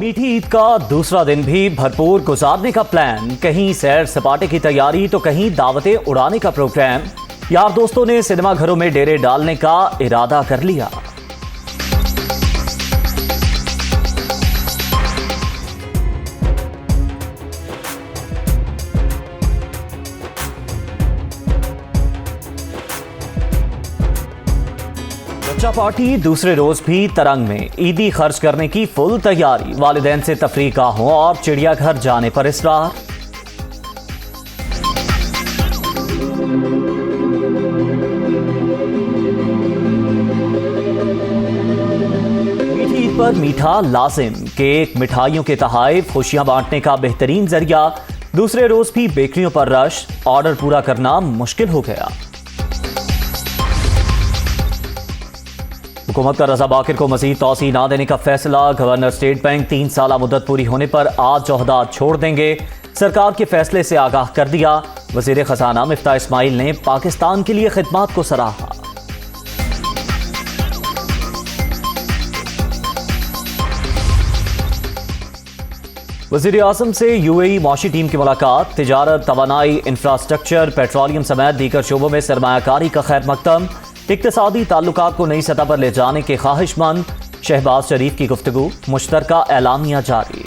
मीठी ईद का दूसरा दिन भी भरपूर गुजारने का प्लान, कहीं सैर सपाटे की तैयारी तो कहीं दावतें उड़ाने का प्रोग्राम। यार दोस्तों ने सिनेमा घरों में डेरे डालने का इरादा कर लिया। बच्चा पार्टी दूसरे रोज भी तरंग में, ईदी खर्च करने की फुल तैयारी, वालिदैन से तफरीकाहों और चिड़ियाघर जाने पर इसरार। मीठी ईद पर मीठा लाजिम, केक, मिठाइयों के तोहफे, खुशियां बांटने का बेहतरीन जरिया। दूसरे रोज भी बेकरियों पर रश, ऑर्डर पूरा करना मुश्किल हो गया। हुकूमत का रजा बाकिर को मजीद तौसी ना देने का फैसला। गवर्नर स्टेट बैंक 3 साल मुद्दत पूरी होने पर आज ओहदा छोड़ देंगे। सरकार के फैसले से आगाह कर दिया। वजीर खजाना मिफ्ताह इस्माइल ने पाकिस्तान के लिए खिदमात को सराहा। वजीर आजम से यूएई मौशी टीम की मुलाकात। तिजारत, तवानाई, इंफ्रास्ट्रक्चर, पेट्रोलियम समेत दीगर शोबों में सरमायाकारी का खैर मकदम। इक्तिसादी ताल्लुकात को नई सतह पर ले जाने के ख्वाहिशमंद। शहबाज शरीफ की गुफ्तगू, मुश्तरका एलामिया जारी।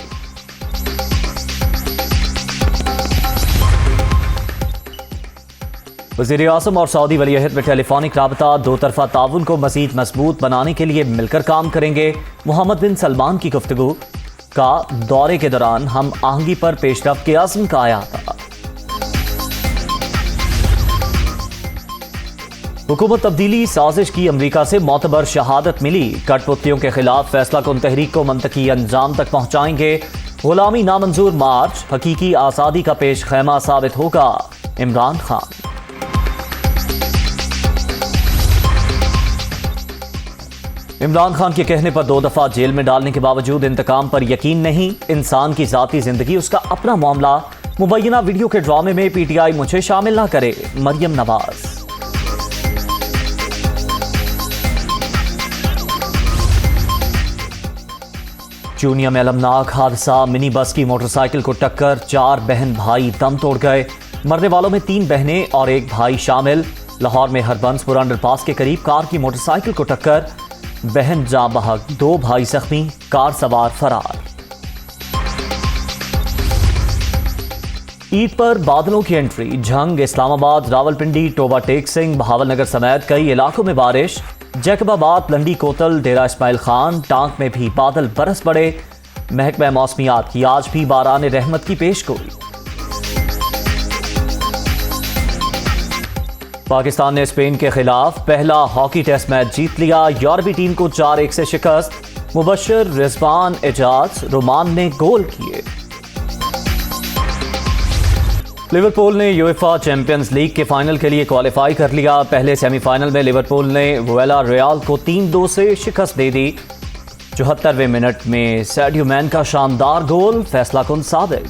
वज़ीर आज़म और सऊदी वलीअहद में टेलीफोनिक राबता, दो तरफा ताउन को मजीद मजबूत बनाने के लिए मिलकर काम करेंगे। मोहम्मद बिन सलमान की गुफ्तगू का, दौरे के दौरान हम आहंगी पर पेशरफ्त के आज़म का आया था। हुकूमत तब्दीली साजिश की, अमरीका से मोतबर शहादत मिली। कठपुतलियों के खिलाफ फैसला कुन तहरीक को मंतकी अंजाम तक पहुंचाएंगे। गुलामी नामंजूर मार्च हकीकी आज़ादी का पेश खैमा साबित होगा। इमरान खान। इमरान खान के कहने पर 2 दफा जेल में डालने के बावजूद इंतकाम पर यकीन नहीं। इंसान की जाती जिंदगी उसका अपना मामला। मुबैना वीडियो के ड्रामे में पीटीआई मुझे शामिल ना करे। मरियम नवाज। चूनिया में अलमनाक हादसा, मिनी बस की मोटरसाइकिल को टक्कर, 4 बहन भाई दम तोड़ गए। मरने वालों में 3 बहनें और 1 भाई शामिल। लाहौर में हरबंसपुर अंडरपास के करीब कार की मोटरसाइकिल को टक्कर, बहन जाँ बहक, 2 भाई जख्मी, कार सवार फरार। ईद पर बादलों की एंट्री, झंग, इस्लामाबाद, रावलपिंडी, टोबा टेक सिंह, बहावलनगर समेत कई इलाकों में बारिश। जैकबाबाद, लंडी कोतल, डेरा इस्माइल खान, टांक में भी बादल बरस पड़े। महकमा मौसमियात की आज भी बारान रहमत की पेशगोई। पाकिस्तान ने स्पेन के खिलाफ पहला हॉकी टेस्ट मैच जीत लिया। यूरोपीय टीम को 4-1 से शिकस्त। मुबश्शिर, रिजवान, एजाज, रोमान ने गोल किए। लिवरपूल ने यूएफा चैंपियंस लीग के फाइनल के लिए क्वालिफाई कर लिया। पहले सेमीफाइनल में लिवरपूल ने वियारियल को 3-2 से शिकस्त दे दी। 74वें मिनट में सैडियो मैन का शानदार गोल फैसला कुन साबित।